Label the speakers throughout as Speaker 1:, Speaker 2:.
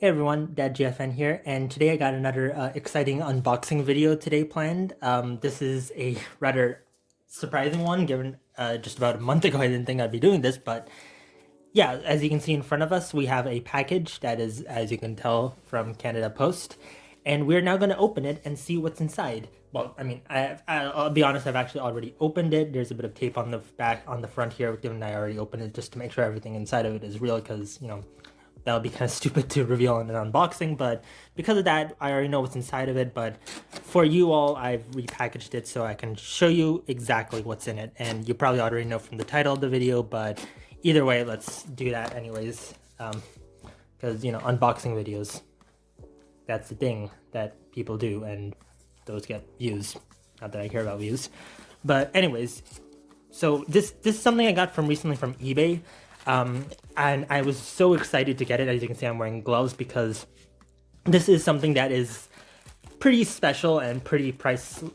Speaker 1: Hey everyone, GFN here, and today I got another exciting unboxing video today planned. This is a rather surprising one, given just about a month ago I didn't think I'd be doing this, but yeah, as you can see in front of us, we have a package that is, as you can tell, from Canada Post, and we're now going to open it and see what's inside. Well, I mean, I'll be honest, I've actually already opened it. There's a bit of tape on the back, on the front here, given I already opened it just to make sure everything inside of it is real, because, that would be kind of stupid to reveal in an unboxing, but because of that, I already know what's inside of it. But for you all, I've repackaged it so I can show you exactly what's in it. And you probably already know from the title of the video, but either way, let's do that anyways. Because, unboxing videos, that's the thing that people do, and those get views. Not that I care about views. But anyways, so this is something I got recently from eBay. And I was so excited to get it. As you can see, I'm wearing gloves because this is something that is pretty special and pretty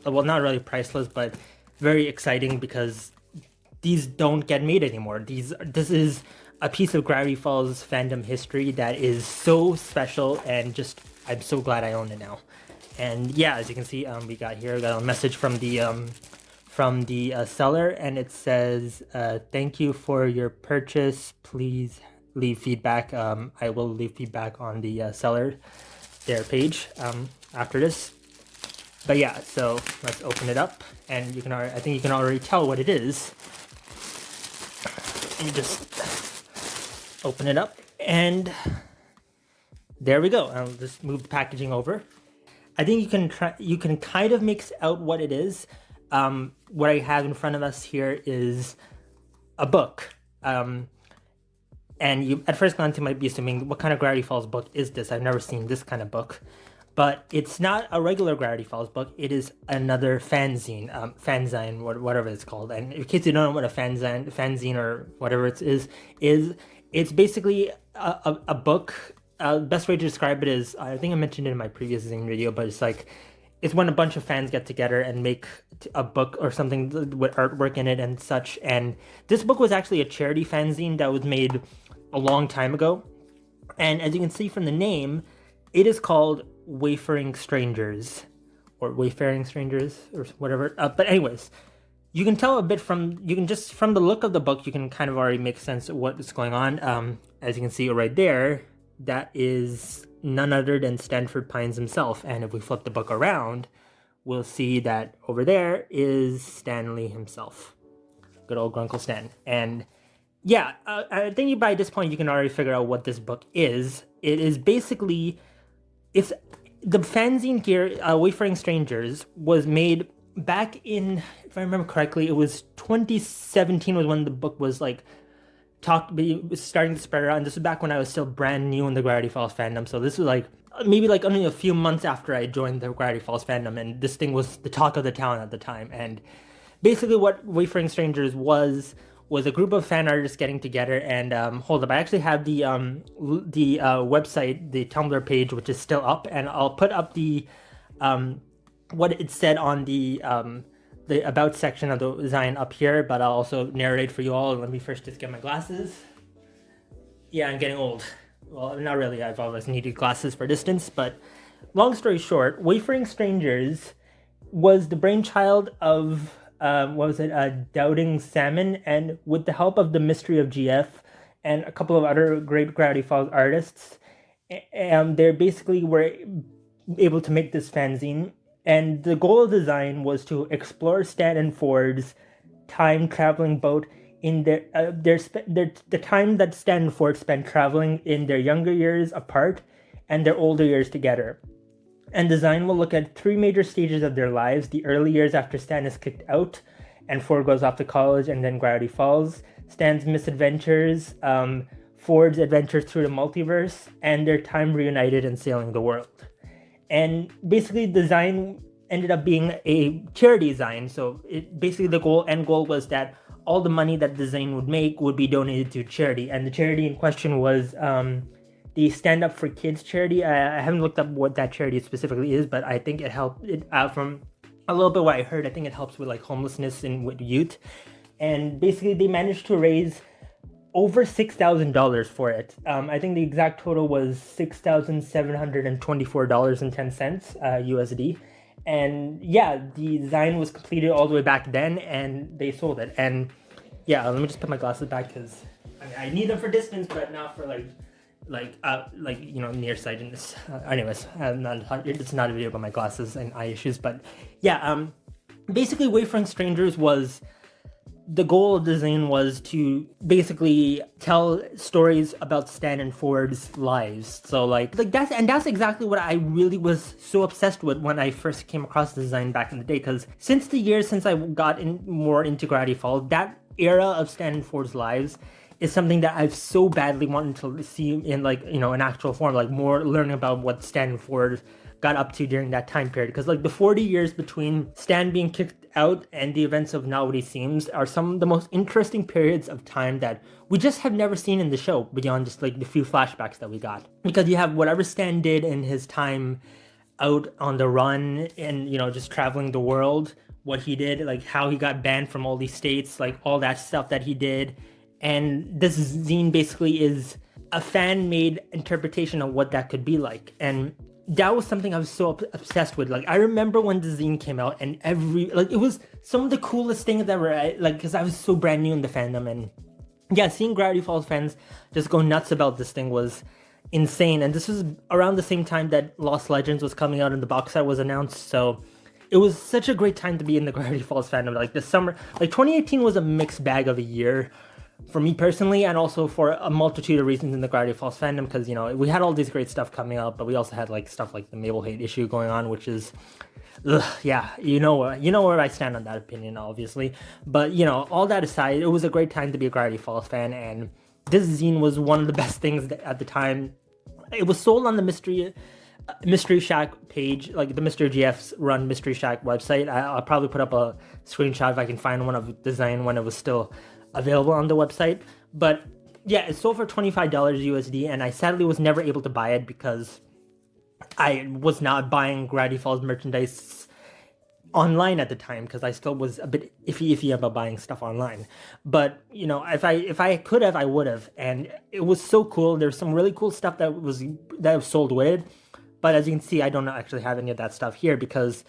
Speaker 1: well, not really priceless, but very exciting because these don't get made anymore. This is a piece of Gravity Falls fandom history that is so special, and just I'm so glad I own it now. And yeah, as you can see, we got a message from the seller, and it says, thank you for your purchase. Please leave feedback. I will leave feedback on the seller, their page, after this. But yeah, so let's open it up, and I think you can already tell what it is. And just open it up, and there we go. I'll just move the packaging over. I think you can kind of mix out what it is. What I have in front of us here is a book. And you, at first glance, you might be assuming, what kind of Gravity Falls book is this? I've never seen this kind of book. But it's not a regular Gravity Falls book. It is another fanzine, whatever it's called. And in case you don't know what a fanzine or whatever it is it's basically a book. Best way to describe it is, I think I mentioned it in my previous Zine video, but it's when a bunch of fans get together and make a book or something with artwork in it and such. And this book was actually a charity fanzine that was made a long time ago. And as you can see from the name, it is called Wayfaring Strangers, or Wayfaring Strangers, or whatever. But anyways, you can tell a bit from the look of the book, you can kind of already make sense of what is going on. As you can see right there, that is none other than Stanford Pines himself. And if we flip the book around, we'll see that over there is Stanley himself. Good old Grunkle Stan. And yeah, I think by this point you can already figure out what this book is. It is basically, it's the fanzine here, Wayfaring Strangers, was made back in, if I remember correctly, it was 2017 was when the book was starting to spread around. This was back when I was still brand new in the Gravity Falls fandom, so this was maybe only a few months after I joined the Gravity Falls fandom, and this thing was the talk of the town at the time. And basically what Wayfaring Strangers was a group of fan artists getting together. And hold up, I actually have the website, the Tumblr page, which is still up, and I'll put up the what it said on the about section of the Zine up here, but I'll also narrate for you all. Let me first just get my glasses. Yeah, I'm getting old. Well, not really. I've always needed glasses for distance, but long story short, Wayfaring Strangers was the brainchild of Doubtingsalmon, and with the help of TheMysteryofGF and a couple of other great Gravity Falls artists, and they basically were able to make this fanzine. And the goal of the design was to explore Stan and Ford's time-traveling boat in the time that Stan and Ford spent traveling in their younger years apart and their older years together. And design will look at three major stages of their lives: the early years after Stan is kicked out and Ford goes off to college, and then Gravity Falls, Stan's misadventures, Ford's adventures through the multiverse, and their time reunited and sailing the world. And basically, the design ended up being a charity design. So the end goal was that all the money that the design would make would be donated to charity. And the charity in question was the Stand Up for Kids charity. I haven't looked up what that charity specifically is, but I think it helped from a little bit what I heard. I think it helps with homelessness and with youth. And basically, they managed to raise over $6,000 for it. I think the exact total was $6,724.10 USD. And yeah, the Zine was completed all the way back then, and they sold it. And yeah, let me just put my glasses back because I need them for distance, but not for nearsightedness. Anyways, it's not a video about my glasses and eye issues, but yeah, basically, Wayfaring Strangers was. The goal of the zine was to basically tell stories about Stan and Ford's lives. So that's exactly what I really was so obsessed with when I first came across the zine back in the day. Because since the years since I got more into Gravity Falls, that era of Stan and Ford's lives is something that I've so badly wanted to see in an actual form, more learning about what Stan and Ford got up to during that time period. Because the 40 years between Stan being kicked out and the events of Not What He Seems are some of the most interesting periods of time that we just have never seen in the show, beyond just the few flashbacks that we got. Because you have whatever Stan did in his time out on the run and just traveling the world, what he did, how he got banned from all these states, all that stuff that he did. And this zine basically is a fan-made interpretation of what that could be like. And that was something I was so obsessed with. I remember when the zine came out, and it was some of the coolest things that were because I was so brand new in the fandom. And yeah, seeing Gravity Falls fans just go nuts about this thing was insane. And this was around the same time that Lost Legends was coming out and the box set was announced. So it was such a great time to be in the Gravity Falls fandom. This summer, 2018 was a mixed bag of a year for me personally, and also for a multitude of reasons in the Gravity Falls fandom, because we had all these great stuff coming out, but we also had stuff like the Mabel hate issue going on, which is yeah, you know where I stand on that opinion, obviously. But all that aside, it was a great time to be a Gravity Falls fan, and this zine was one of the best things at the time. It was sold on the Mystery Shack page, the Mystery GF's run Mystery Shack website. I'll probably put up a screenshot if I can find one of the zine when it was still available on the website. But yeah, it sold for $25 USD, and I sadly was never able to buy it because I was not buying Gravity Falls merchandise online at the time, because I still was a bit iffy about buying stuff online. But if I could have, I would have. And it was so cool. There's some really cool stuff that was sold with it, but as you can see, I don't actually have any of that stuff here, because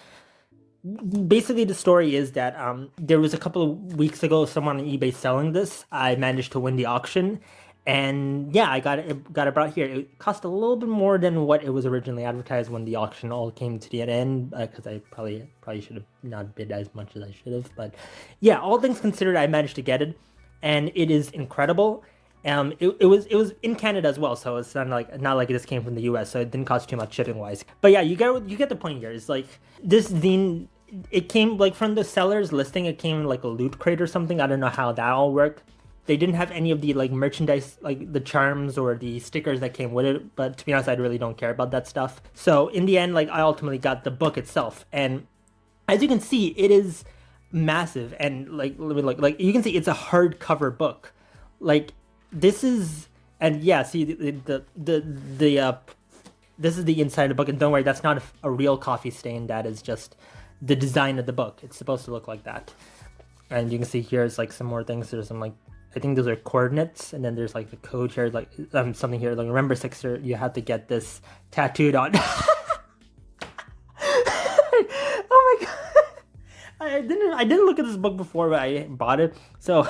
Speaker 1: basically the story is that there was a couple of weeks ago someone on eBay selling this. I managed to win the auction, and yeah, I got it brought here. It cost a little bit more than what it was originally advertised when the auction all came to the end, because I probably should have not bid as much as I should have. But yeah, all things considered, I managed to get it, and it is incredible. It was in Canada as well, so it's not like this came from the US, so it didn't cost too much shipping wise. But yeah, you get the point here. It's this zine. It came from the seller's listing. It came in a loot crate or something. I don't know how that all worked. They didn't have any of the merchandise, the charms or the stickers that came with it. But to be honest, I really don't care about that stuff. So in the end, I ultimately got the book itself, and as you can see, it is massive. And you can see, it's a hardcover book. This is, and yeah, see this is the inside of the book, and don't worry, that's not a real coffee stain. That is just the design of the book. It's supposed to look like that. And you can see here's some more things. There's some I think those are coordinates, and then there's the code here, something here remember, Sixer, you have to get this tattooed on. Oh my god, I didn't look at this book before, but I bought it, so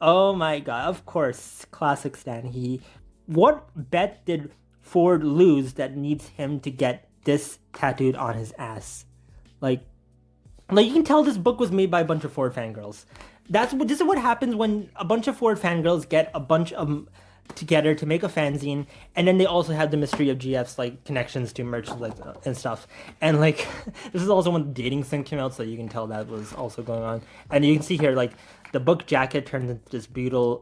Speaker 1: oh my god, of course, classic Stan. What bet did Ford lose that needs him to get this tattooed on his ass? You can tell this book was made by a bunch of Ford fangirls. This is what happens when a bunch of Ford fangirls get a bunch of together to make a fanzine, and then they also have the Mystery of GF's connections to merch and stuff. And this is also when the dating thing came out, so you can tell that was also going on. And you can see here the book jacket turns into this beautiful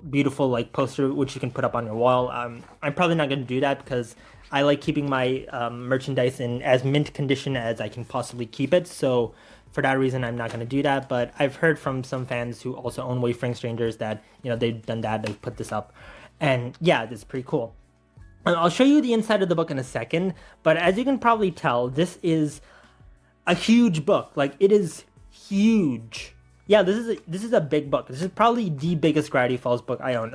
Speaker 1: poster, which you can put up on your wall. I'm probably not going to do that because I like keeping my merchandise in as mint condition as I can possibly keep it. So for that reason, I'm not going to do that. But I've heard from some fans who also own Wayfaring Strangers that they've done that. They've put this up, and yeah, this is pretty cool. And I'll show you the inside of the book in a second. But as you can probably tell, this is a huge book. It is huge. Yeah, this is a big book. This is probably the biggest Gravity Falls book I own.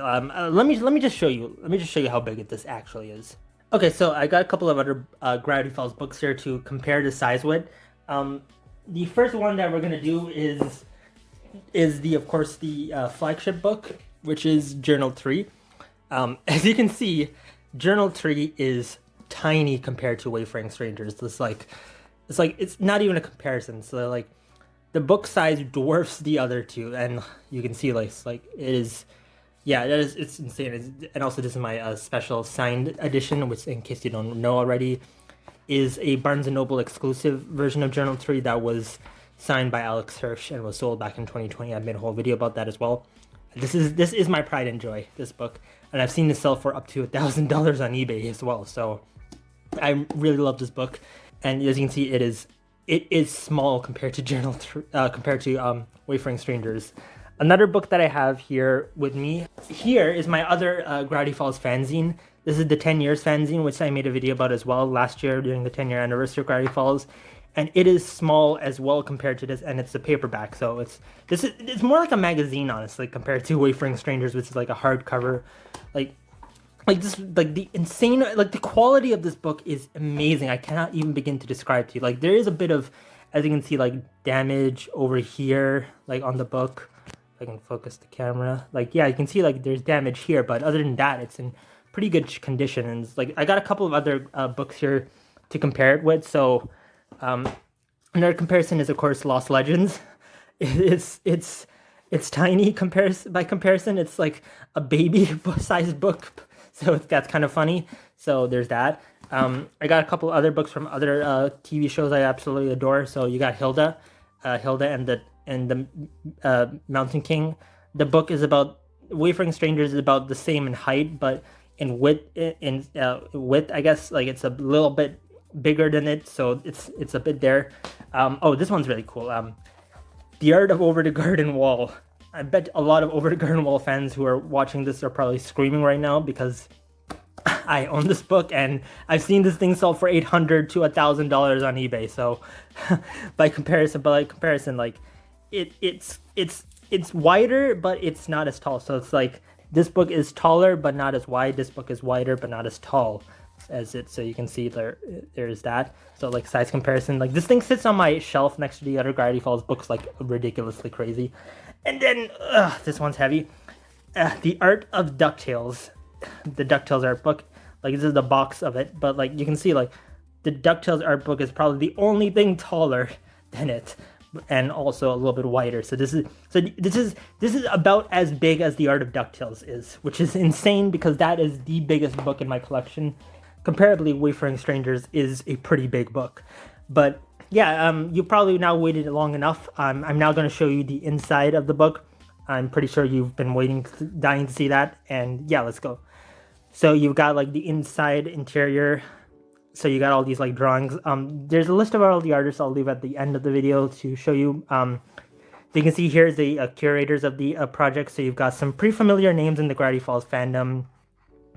Speaker 1: Let me just show you. Let me just show you how big this actually is. Okay, so I got a couple of other Gravity Falls books here to compare the size with. Um, the first one that we're gonna do is the, of course, the flagship book, which is Journal 3. As you can see, Journal 3 is tiny compared to Wayfaring Strangers. It's not even a comparison. So like the book size dwarfs the other two, and you can see like it is, yeah, it's insane. And also, this is my special signed edition, which, in case you don't know already, is a Barnes and Noble exclusive version of Journal 3 that was signed by Alex Hirsch and was sold back in 2020. I made a whole video about that as well. This is my pride and joy, this book, and I've seen this sell for up to $1,000 on eBay as well. So I really love this book, and as you can see, it is small compared to compared to Wayfaring Strangers. Another book that I have here with me here is my other Gravity Falls fanzine. This is the 10 years fanzine, which I made a video about as well last year during the 10-year anniversary of Gravity Falls. And it is small as well compared to this, and it's a paperback. So it's more like a magazine, honestly, compared to Wayfaring Strangers, which is like a hardcover. Like the insane, like the quality of this book is amazing. I cannot even begin to describe to you. Like there is a bit of, as you can see, like damage over here, like on the book. If I can focus the camera, like, yeah, you can see like there's damage here, but other than that, it's in pretty good condition. And like I got a couple of other books here to compare it with. So another comparison is, of course, Lost Legends. It's tiny by comparison. It's like a baby sized book, so that's kind of funny. So there's that. I got a couple other books from other TV shows I absolutely adore. So you got Hilda and the Mountain King. The book is about Wayfaring Strangers is about the same in height, but in width, I guess, like it's a little bit bigger than it, so it's a bit there. Oh, this one's really cool. The Art of Over the Garden Wall. I bet a lot of Over the Garden Wall fans who are watching this are probably screaming right now because I own this book and I've seen this thing sell for $800 to $1,000 on eBay. So by comparison, like it's wider, but it's not as tall. So it's like this book is taller but not as wide. This book is wider but not as tall as it. So you can see there's that. So like size comparison, like this thing sits on my shelf next to the other Gravity Falls books, like ridiculously crazy. And then this one's heavy. The Art of DuckTales, the DuckTales art book. Like this is the box of it, but like you can see, like the DuckTales art book is probably the only thing taller than it, and also a little bit wider. So this is about as big as the Art of DuckTales is, which is insane because that is the biggest book in my collection. Comparably, Wayfaring Strangers is a pretty big book, but yeah, you probably now waited long enough. I'm now going to show you the inside of the book. I'm pretty sure you've been dying to see that, and yeah, let's go. So you've got like the inside interior. So you got all these like drawings. There's a list of all the artists I'll leave at the end of the video to show you. You can see here's the curators of the project. So you've got some pretty familiar names in the Gravity Falls fandom.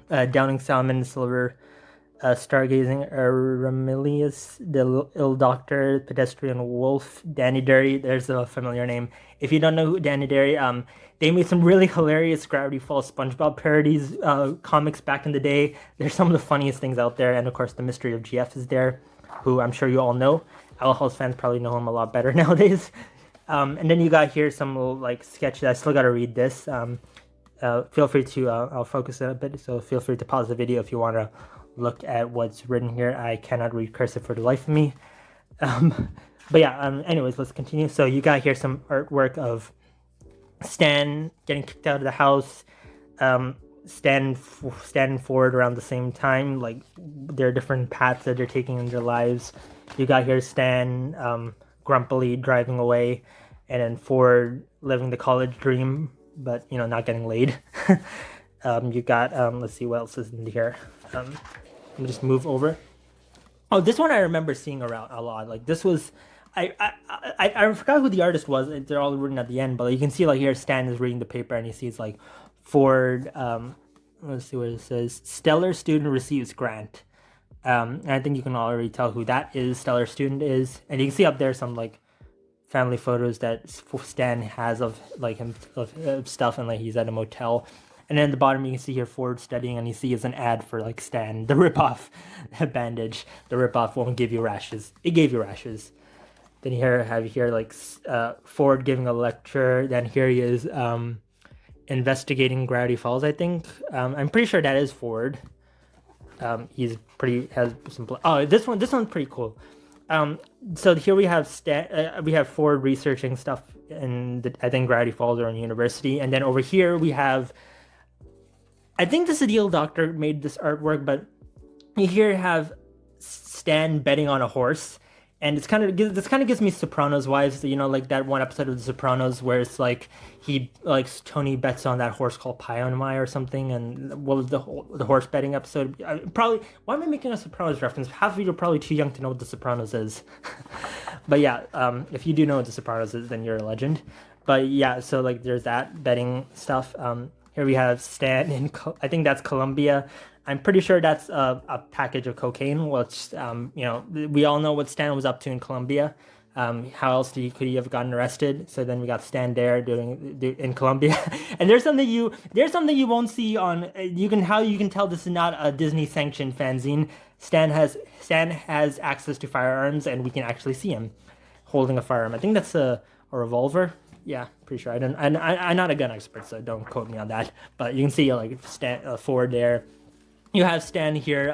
Speaker 1: Doubtingsalmon, silver-stargazing, eraemilius, the ill doctor, pedestrianwolf, danidery. There's a familiar name. If you don't know who danidery, they made some really hilarious Gravity Falls SpongeBob parodies comics back in the day. They're some of the funniest things out there. And of course, TheMysteryofGF is there, who I'm sure you all know. Owl House fans probably know him a lot better nowadays. And then you got here some little like sketches. I still got to read this. Feel free to, I'll focus it a bit. So feel free to pause the video if you want to look at what's written here. I cannot read cursive for the life of me. But yeah, anyways, let's continue. So you got here some artwork of Stan getting kicked out of the house, Stan and Ford around the same time. Like there are different paths that they're taking in their lives. You got here Stan grumpily driving away, and then Ford living the college dream, but you know, not getting laid. You got let's see what else is in here. Let me just move over. Oh, this one I remember seeing around a lot. Like this was, I forgot who the artist was. They're all written at the end, but you can see like here Stan is reading the paper and he sees like Ford. Let's see what it says. Stellar student receives grant. And I think you can already tell who that is. Stellar student is, and you can see up there some like family photos that Stan has of like him of stuff, and like he's at a motel. And then at the bottom you can see here Ford studying, and you see it's an ad for like Stan, the ripoff bandage. The ripoff won't give you rashes. It gave you rashes. Then here like Ford giving a lecture. Then here he is investigating Gravity Falls. I think I'm pretty sure that is Ford. Has some. This one's pretty cool. So here we have Ford researching stuff in I think Gravity Falls or in university, and then over here we have. I think the Sedil Doctor made this artwork, but you here have Stan betting on a horse, and this kind of gives me Sopranos vibes. You know, like that one episode of The Sopranos where it's like Tony bets on that horse called Pioneer or something. And what was the horse betting episode? Probably. Why am I making a Sopranos reference? Half of you are probably too young to know what The Sopranos is. But yeah, if you do know what The Sopranos is, then you're a legend. But yeah, so like there's that betting stuff. Here we have Stan in, I think that's Colombia. I'm pretty sure that's a package of cocaine, which, we all know what Stan was up to in Colombia. How else could he have gotten arrested? So then we got Stan there in Colombia. And there's something you won't see on, you can tell this is not a Disney sanctioned fanzine. Stan has access to firearms, and we can actually see him holding a firearm. I think that's a revolver. Yeah, pretty sure. I'm not a gun expert, so don't quote me on that. But you can see like Ford there. You have Stan here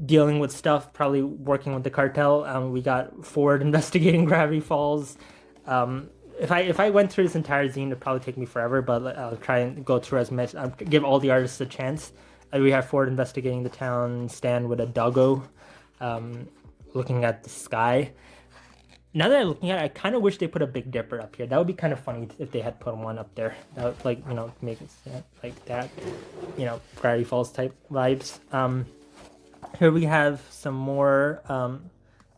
Speaker 1: dealing with stuff, probably working with the cartel. We got Ford investigating Gravity Falls. If I went through this entire zine, it'd probably take me forever, but I'll try and go through as much. Give all the artists a chance. We have Ford investigating the town. Stan with a doggo, looking at the sky. Now that I'm looking at it, I kind of wish they put a Big Dipper up here. That would be kind of funny if they had put one up there. That would, make it like that, Gravity Falls type vibes. Here we have some more.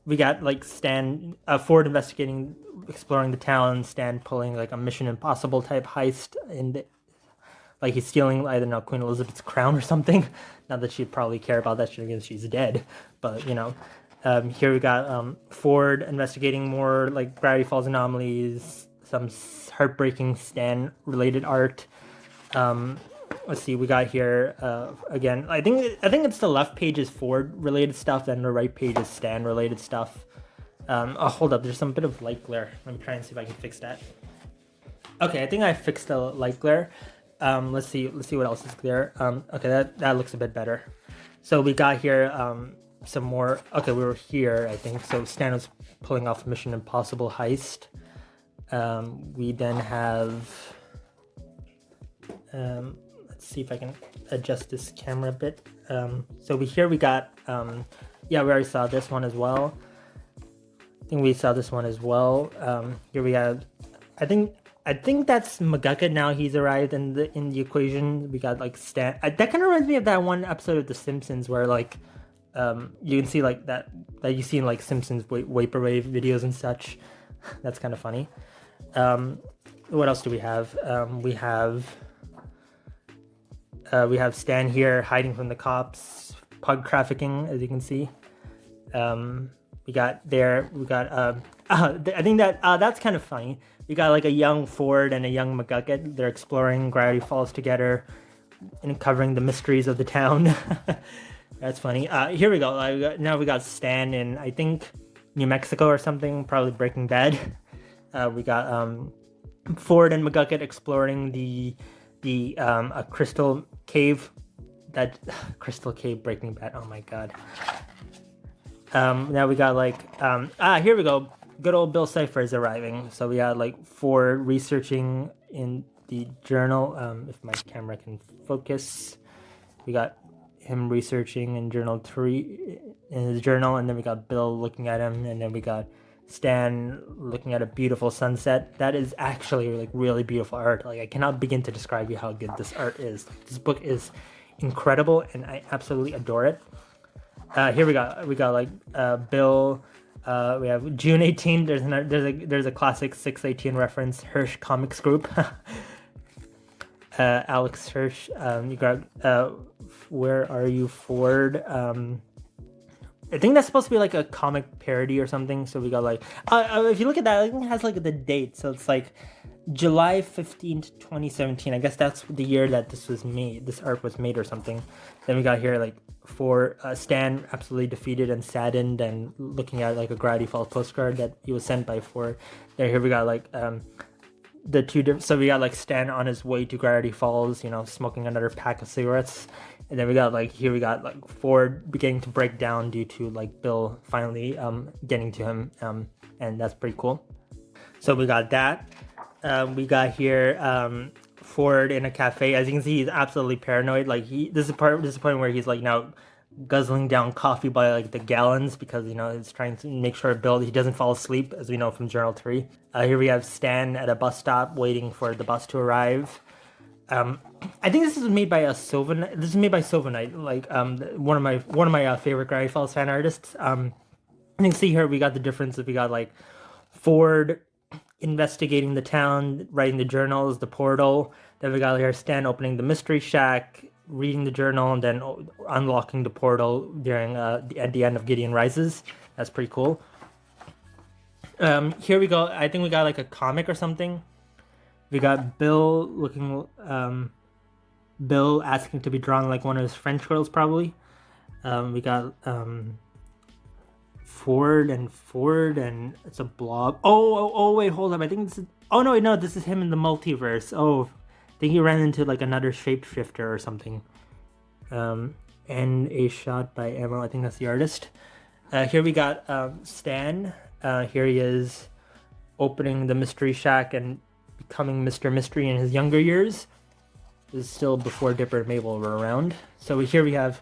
Speaker 1: We got like Stan, Ford investigating, exploring the town. Stan pulling like a Mission Impossible type heist like he's stealing, I don't know, Queen Elizabeth's crown or something. Not that she'd probably care about that because she's dead, but here we got Ford investigating more like Gravity Falls anomalies, some heartbreaking Stan-related art. Let's see, we got here again. I think it's the left page is Ford-related stuff, then the right page is Stan-related stuff. Hold up, there's some bit of light glare. Let me try and see if I can fix that. Okay, I think I fixed the light glare. Let's see what else is there. Okay, that looks a bit better. So we got here some more. Okay, we were here, I think. So Stan was pulling off Mission Impossible heist. We then have let's see if I can adjust this camera a bit. So we got we already saw this one as well. I think we saw this one as well. Here we have, I think that's McGucket now. He's arrived in the equation. We got like Stan. That kind of reminds me of that one episode of The Simpsons where like you can see like that you see in like Simpsons vaporwave videos and such. That's kind of funny. What else do we have? We have Stan here hiding from the cops, pug trafficking, as you can see. I think that's kind of funny. We got like a young Ford and a young McGucket. They're exploring Gravity Falls together and uncovering the mysteries of the town. That's funny. Here we go. Now we got Stan in, I think, New Mexico or something, probably Breaking Bad. We got Ford and McGucket exploring a crystal cave. That crystal cave, Breaking Bad. Oh my god. Now we got like here we go. Good old Bill Cipher is arriving. So we got like Ford researching in the journal. If my camera can focus, we got him researching in journal 3 in his journal, and then we got Bill looking at him, and then we got Stan looking at a beautiful sunset. That is actually like really beautiful art. Like I cannot begin to describe you how good this art is. This book is incredible, and I absolutely adore it. Here we got like Bill. We have June 18. There's a classic 618 reference. Hirsch Comics Group. Alex Hirsch. You got Where Are You, Ford? I think that's supposed to be like a comic parody or something. So we got like, if you look at that, I think it has like the date. So it's like July 15th, 2017. I guess that's the year that this was made. This art was made or something. Then we got here like for Stan absolutely defeated and saddened and looking at like a Gravity Falls postcard that he was sent by Ford. Then here we got like the two different. So we got like Stan on his way to Gravity Falls, you know, smoking another pack of cigarettes. And then we got like here we got like Ford beginning to break down due to like Bill finally getting to him, and that's pretty cool. So we got that. We got here Ford in a cafe. As you can see, he's absolutely paranoid. Like this is a point where he's like now guzzling down coffee by like the gallons because you know he's trying to make sure Bill he doesn't fall asleep, as we know from Journal 3. Here we have Stan at a bus stop waiting for the bus to arrive. I think this is made by Sylvanite. This is made by Sylvanite, like one of my favorite Gravity Falls fan artists. You can see here we got the differences. We got like Ford investigating the town, writing the journals, the portal. Then we got here Stan opening the mystery shack, reading the journal, and then unlocking the portal during at the end of Gideon Rises. That's pretty cool. Here we go. I think we got like a comic or something. We got Bill looking, Bill asking to be drawn like one of his French girls, probably. We got Ford, and it's a blob. Oh, wait, hold up. I think this is. Oh no, this is him in the multiverse. Oh, I think he ran into like another shapeshifter or something. And a shot by Ammo. I think that's the artist. Here we got Stan. Here he is, opening the mystery shack and becoming Mr. Mystery in his younger years. This is still before Dipper and Mabel were around. So here we have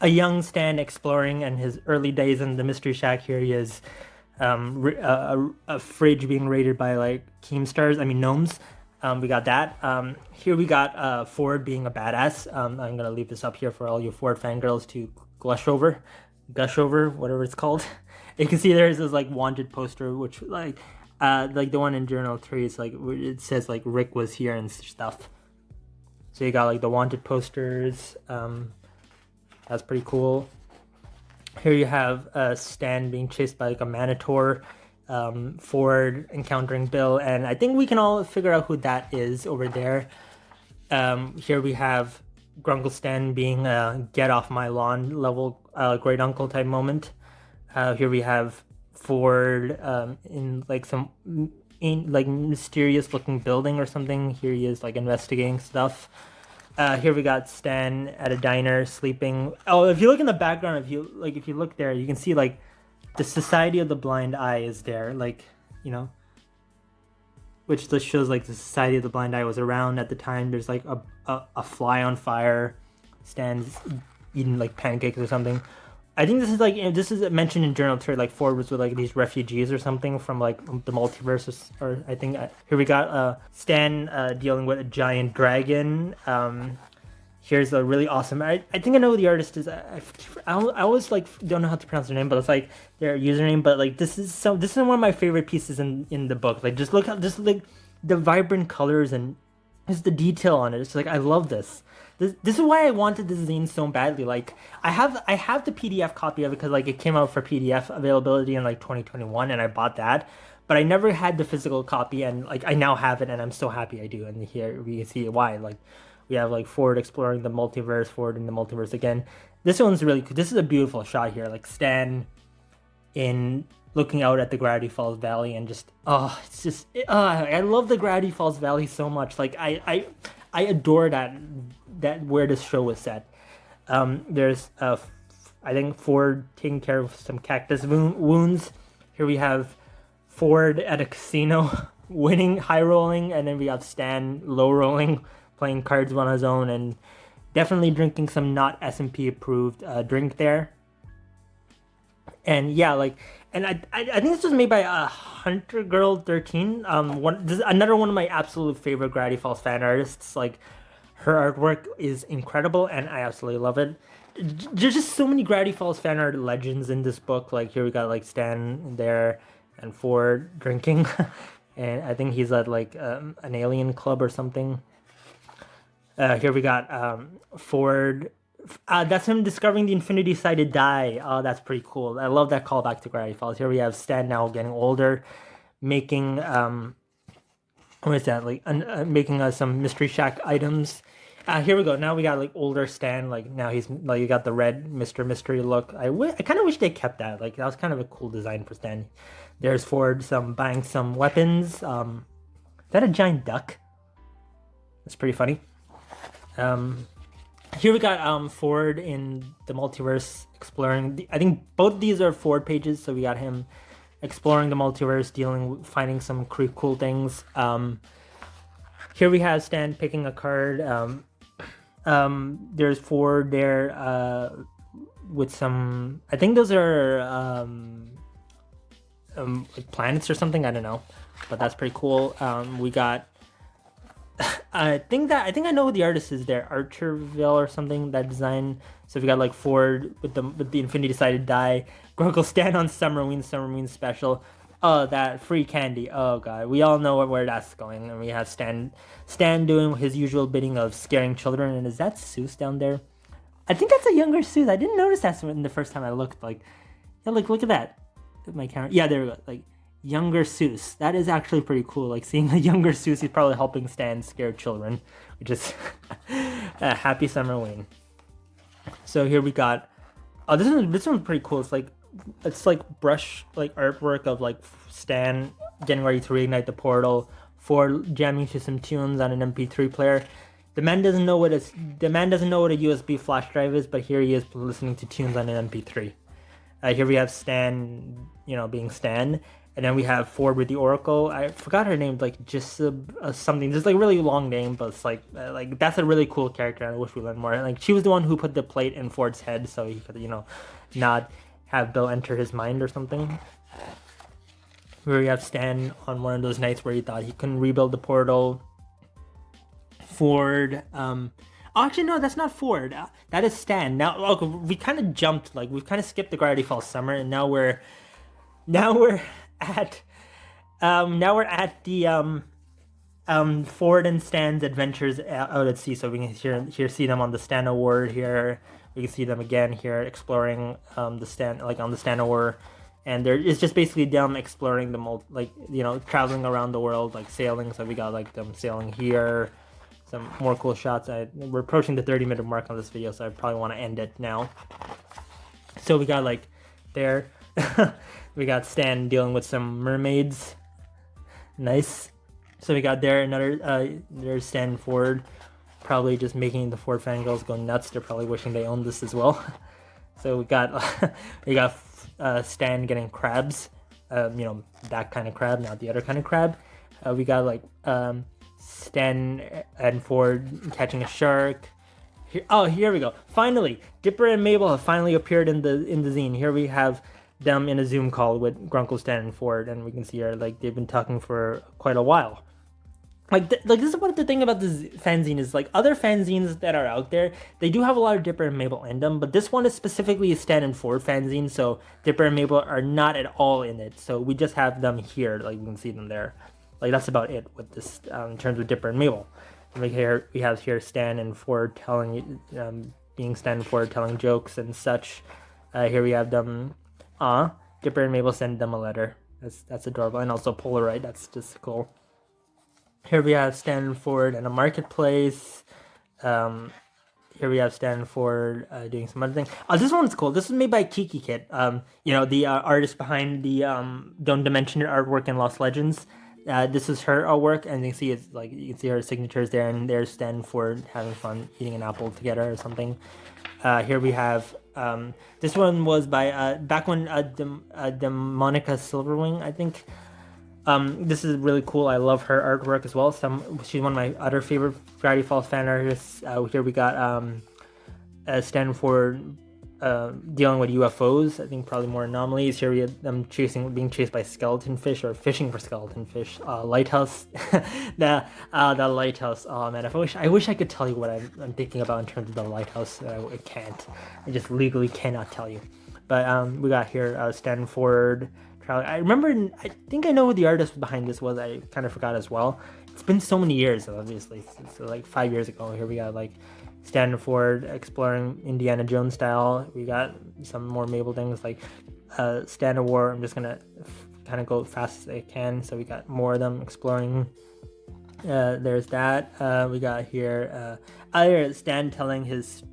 Speaker 1: a young Stan exploring and his early days in the mystery shack. Here he is, a fridge being raided by like gnomes. We got that. Here we got Ford being a badass. I'm gonna leave this up here for all you Ford fangirls to gush over, whatever it's called. You can see there's this like wanted poster, which like the one in Journal 3, it's like it says like Rick was here and stuff. So you got like the wanted posters. That's pretty cool. Here you have Stan being chased by like a Manitor, Ford encountering Bill, and I think we can all figure out who that is over there. Here we have Grunkle Stan being a get off my lawn level great uncle type moment. Here we have Ford in like some mysterious looking building or something. Here he is like investigating stuff. Here we got Stan at a diner sleeping. Oh, if you look in the background, if you look there, you can see like the Society of the Blind Eye is there, like, you know, which just shows like the Society of the Blind Eye was around at the time. There's like a fly on fire. Stan's eating like pancakes or something. I think this is mentioned in Journal 2, like Ford was with like these refugees or something from like the multiverse, or I think here we got Stan dealing with a giant dragon. Here's a really awesome. I think I know who the artist is. I always like don't know how to pronounce their name, but it's like their username. But like this is one of my favorite pieces in the book. Like just look at like the vibrant colors and just the detail on it. It's like I love this. This is why I wanted this zine so badly. Like I have the PDF copy of it because like it came out for PDF availability in like 2021, and I bought that. But I never had the physical copy, and like I now have it, and I'm so happy I do. And here we can see why. Like we have like Ford exploring the multiverse, Ford in the multiverse again. This one's really cool. This is a beautiful shot here. Like Stan in looking out at the Gravity Falls Valley, and just I love the Gravity Falls Valley so much. Like I adore that where this show was set. There's I think Ford taking care of some cactus wounds. Here we have Ford at a casino winning, high rolling, and then we have Stan low rolling, playing cards on his own, and definitely drinking some not S&P approved drink there. And yeah, like, and I think this was made by Hunter Girl 13. This is another one of my absolute favorite Gravity Falls fan artists. Like, her artwork is incredible, and I absolutely love it. There's just so many Gravity Falls fan art legends in this book. Like here we got like Stan there and Ford drinking, and I think he's at like an alien club or something. Here we got Ford That's him discovering the infinity-sided die. Oh, that's pretty cool. I love that callback to Gravity Falls. Here we have Stan now getting older, making what is that, like making some Mystery Shack items. Here we go. Now we got like older Stan. Like now he's like, you got the red Mr. Mystery look. I kind of wish they kept that. Like that was kind of a cool design for Stan. There's Ford buying some weapons. Is that a giant duck? That's pretty funny. Here we got Ford in the multiverse exploring. I think both these are Ford pages, so we got him exploring the multiverse, finding some cool things. Here we have Stan picking a card. There's Ford there with some. I think those are like planets or something. I don't know, but that's pretty cool. We got. I think I know who the artist is there, Archerville or something. That design. So we got like Ford with the infinity-sided die. Grunkle Stan on Summerween special. Oh, that free candy. Oh god, we all know where that's going. And we have Stan doing his usual bidding of scaring children. And is that Seuss down there? I think that's a younger Seuss. I didn't notice that the first time I looked. Like, yeah, like look at that. My camera. Yeah, there we go. Like. Younger Seuss. That is actually pretty cool. Like seeing a younger Seuss, he's probably helping Stan scare children, which is happy Summerween. So here we got. Oh, this one's pretty cool. It's like brush like artwork of like Stan getting ready to reignite the portal, Ford jamming to some tunes on an MP3 player. The man doesn't know what a USB flash drive is, but here he is listening to tunes on an MP3. Here we have Stan, being Stan. And then we have Ford with the Oracle. I forgot her name, like just something. There's like a really long name, but it's like that's a really cool character. I wish we learned more. Like she was the one who put the plate in Ford's head, so he could, not have Bill enter his mind or something. Where we have Stan on one of those nights where he thought he couldn't rebuild the portal. Ford. Actually, no, that's not Ford. That is Stan. Now, okay, we kind of jumped. Like we've kind of skipped the Gravity Falls summer, and now we're at the Ford and Stan's adventures out at sea. So we can here see them on the Stan Award here. We can see them again here exploring the Stan, like on the Stan Award, and it's just basically them exploring the traveling around the world, like sailing. So we got like them sailing here. Some more cool shots. We're approaching the 30-minute mark on this video, so I probably want to end it now. So we got like there. We got Stan dealing with some mermaids. Nice. So we got there's Stan and Ford, probably just making the Ford fangirls go nuts. They're probably wishing they owned this as well. So we got Stan getting crabs, that kind of crab, not the other kind of crab. We got like Stan and Ford catching a shark. Here we go. Finally, Dipper and Mabel have finally appeared in the zine. Here we have them in a Zoom call with Grunkle, Stan, and Ford, and we can see her like they've been talking for quite a while. This is what the thing about this fanzine is. Like other fanzines that are out there, they do have a lot of Dipper and Mabel in them, but this one is specifically a Stan and Ford fanzine, so Dipper and Mabel are not at all in it. So we just have them here, like we can see them there. Like that's about it with this in terms of Dipper and Mabel. And we have here Stan and Ford being Stan and Ford telling jokes and such. Here we have them. Dipper and Mabel send them a letter. That's adorable, and also Polaroid. That's just cool. Here we have Stan and Ford in a marketplace. Here we have Stan and Ford doing some other thing. This one's cool. This was made by Kiki Kit. The artist behind the Don't Dimension It artwork in Lost Legends. This is her artwork, and you can see her signatures there, and there's Stan and Ford having fun eating an apple together or something. Here we have this one was by back when Monica Silverwing, I think. This is really cool. I love her artwork as well. She's one of my other favorite Gravity Falls fan artists. Here we got Stan Ford dealing with UFOs. I think probably more anomalies. Here we have them being chased by skeleton fish or fishing for skeleton fish. Lighthouse, the lighthouse. Oh man, I wish I could tell you what I'm thinking about in terms of the lighthouse. I can't. I just legally cannot tell you. But we got here Stan Ford. I remember. I think I know who the artist behind this was. I kind of forgot as well. It's been so many years, obviously. So like 5 years ago. Here we got like Stanford exploring Indiana Jones style. We got some more Mabel things like Stand of War. I'm just gonna kind of go fast as I can. So we got more of them exploring. There's that. We got here either Stan telling his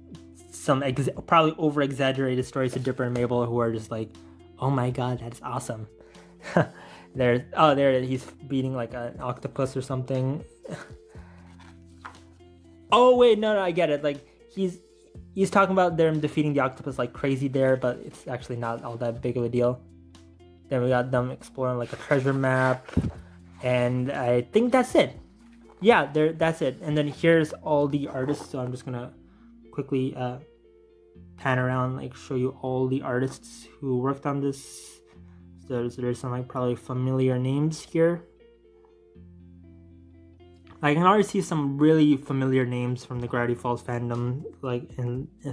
Speaker 1: some probably over exaggerated stories to Dipper and Mabel, who are just like, oh my god, that's awesome. There he's beating like an octopus or something. Oh wait, no, I get it. Like he's talking about them defeating the octopus like crazy there, but it's actually not all that big of a deal. Then we got them exploring like a treasure map, and I think that's it. Yeah, that's it. And then here's all the artists. So I'm just gonna quickly pan around, like show you all the artists who worked on this. So there's some like probably familiar names here. I can already see some really familiar names from the Gravity Falls fandom,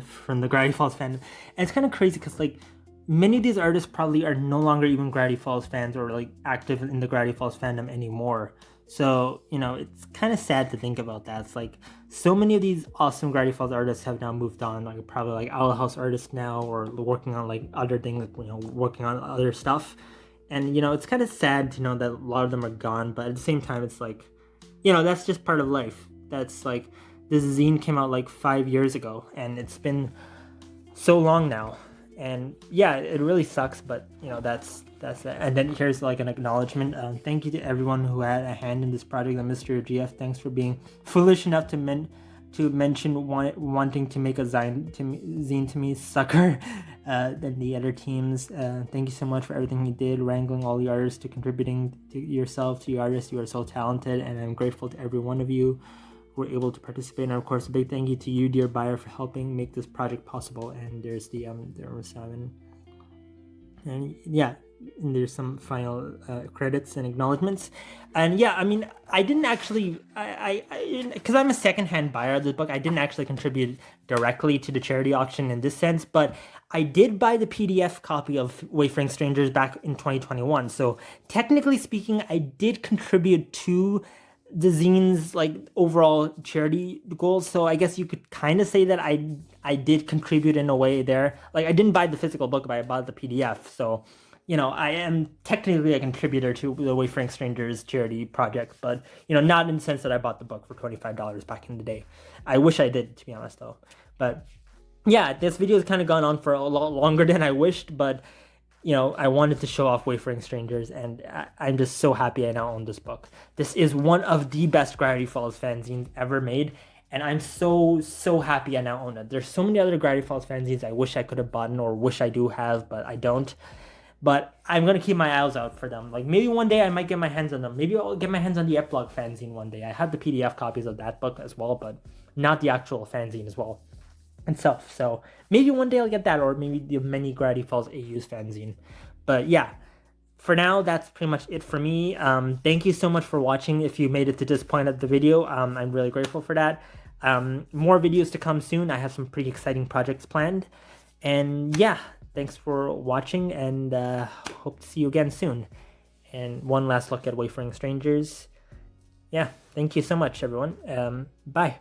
Speaker 1: from the Gravity Falls fandom. And it's kind of crazy because like many of these artists probably are no longer even Gravity Falls fans or like active in the Gravity Falls fandom anymore. So, you know, it's kind of sad to think about that. It's like so many of these awesome Gravity Falls artists have now moved on, like probably like Owl House artists now, or working on like other things, you know, working on other stuff. And, you know, it's kind of sad to know that a lot of them are gone, but at the same time, it's like, you know, that's just part of life. That's like, this zine came out like 5 years ago, and it's been so long now. And yeah, it really sucks, but you know, that's it. And then here's like an acknowledgement. Thank you to everyone who had a hand in this project, The Mystery of GF. Thanks for being foolish enough to mention wanting to make a zine to me, sucker. Then the other teams, thank you so much for everything you did, wrangling all the artists, to contributing to yourself, to your artists. You are so talented, and I'm grateful to every one of you who were able to participate. And of course, a big thank you to you, dear buyer, for helping make this project possible. And there's the there were 7, and yeah. And there's some final credits and acknowledgements. And yeah, I mean, I didn't actually, because I'm a secondhand buyer of this book, I didn't actually contribute directly to the charity auction in this sense, but I did buy the PDF copy of Wayfaring Strangers back in 2021. So technically speaking, I did contribute to the zine's like overall charity goals. So I guess you could kind of say that I did contribute in a way there. Like I didn't buy the physical book, but I bought the PDF. So you know, I am technically a contributor to the Wayfaring Strangers charity project, but, you know, not in the sense that I bought the book for $25 back in the day. I wish I did, to be honest, though. But yeah, this video has kind of gone on for a lot longer than I wished, but, you know, I wanted to show off Wayfaring Strangers, and I'm just so happy I now own this book. This is one of the best Gravity Falls fanzines ever made, and I'm so happy I now own it. There's so many other Gravity Falls fanzines I wish I could have bought or wish I do have, but I don't. But I'm going to keep my eyes out for them. Like, maybe one day I might get my hands on them. Maybe I'll get my hands on the Epilogue fanzine one day. I have the PDF copies of that book as well, but not the actual fanzine as well and stuff. So maybe one day I'll get that, or maybe the many Gravity Falls AU's fanzine. But yeah, for now, that's pretty much it for me. Thank you so much for watching. If you made it to this point of the video, I'm really grateful for that. More videos to come soon. I have some pretty exciting projects planned. And yeah, thanks for watching, and hope to see you again soon. And one last look at Wayfaring Strangers. Yeah, thank you so much, everyone. Bye.